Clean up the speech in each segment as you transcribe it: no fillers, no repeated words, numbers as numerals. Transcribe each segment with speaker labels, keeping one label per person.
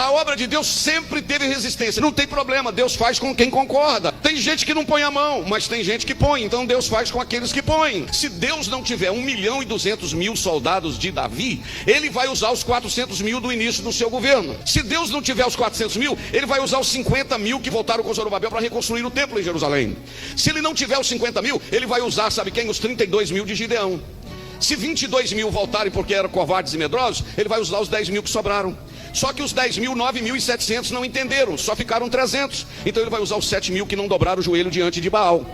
Speaker 1: A obra de Deus sempre teve resistência. Não tem problema, Deus faz com quem concorda. Tem gente que não põe a mão, mas tem gente que põe. Então Deus faz com aqueles que põem. Se Deus não tiver 1.200.000 soldados de Davi, ele vai usar os 400.000 do início do seu governo. Se Deus não tiver os 400.000, ele vai usar os 50.000 que voltaram com Zorobabel para reconstruir o templo em Jerusalém. Se ele não tiver os 50.000, ele vai usar, sabe quem? Os 32.000 de Gideão. Se 22.000 voltarem porque eram covardes e medrosos, ele vai usar os 10.000 que sobraram. Só que os 10.000, 9.700 não entenderam, só ficaram 300. Então ele vai usar os 7.000 que não dobraram o joelho diante de Baal.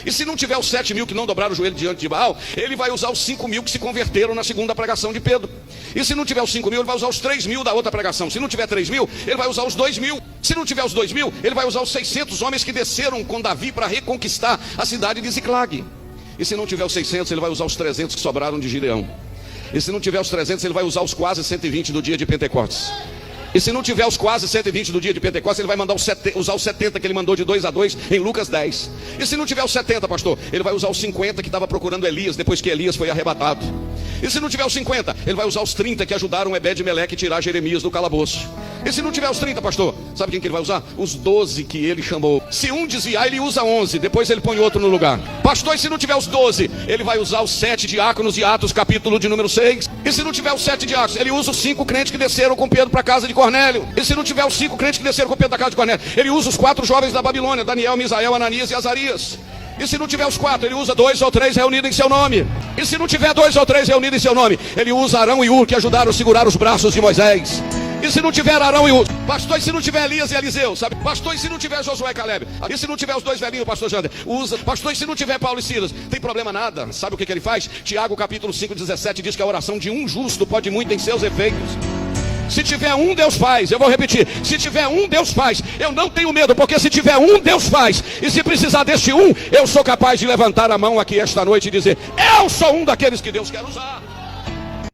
Speaker 1: E se não tiver os 7.000 que não dobraram o joelho diante de Baal, ele vai usar os 5.000 que se converteram na segunda pregação de Pedro. E se não tiver os 5.000, ele vai usar os 3.000 da outra pregação. Se não tiver 3.000, ele vai usar os 2.000. Se não tiver os 2.000, ele vai usar os 600 homens que desceram com Davi para reconquistar a cidade de Ziclag. E se não tiver os 600, ele vai usar os 300 que sobraram de Gideão. E se não tiver os 300, ele vai usar os quase 120 do dia de Pentecostes. E se não tiver os quase 120 do dia de Pentecostes, ele vai mandar usar os 70 que ele mandou de 2 a 2 em Lucas 10. E se não tiver os 70, pastor, ele vai usar os 50 que estava procurando Elias, depois que Elias foi arrebatado. E se não tiver os 50, ele vai usar os 30 que ajudaram Ebed-Meleque a tirar Jeremias do calabouço. E se não tiver os 30, pastor, sabe quem que ele vai usar? Os 12 que ele chamou. Se um desviar, ele usa 11, depois ele põe outro no lugar. Pastor, e se não tiver os 12, ele vai usar os 7 diáconos de Atos, capítulo de número 6. E se não tiver os 7 diáconos, ele usa os 5 crentes que desceram com Pedro para a casa de Cornélio. E se não tiver os 5 crentes que desceram com Pedro da casa de Cornélio, ele usa os 4 jovens da Babilônia, Daniel, Misael, Ananias e Azarias. E se não tiver os 4, ele usa 2 ou 3 reunidos em seu nome. E se não tiver 2 ou 3 reunidos em seu nome, ele usa Arão e Ur, que ajudaram a segurar os braços de Moisés. E se não tiver Arão e Ur, pastor, e se não tiver Elias e Eliseu, sabe? Pastor, e se não tiver Josué e Caleb? E se não tiver os 2 velhinhos, pastor Jander? Usa. Pastor, e se não tiver Paulo e Silas? Tem problema nada. Sabe o que ele faz? Tiago capítulo 5, 17 diz que a oração de um justo pode muito em seus efeitos. Se tiver um, Deus faz. Eu vou repetir. Se tiver um, Deus faz. Eu não tenho medo, porque se tiver um, Deus faz. E se precisar deste um, eu sou capaz de levantar a mão aqui esta noite e dizer: eu sou um daqueles que Deus quer usar.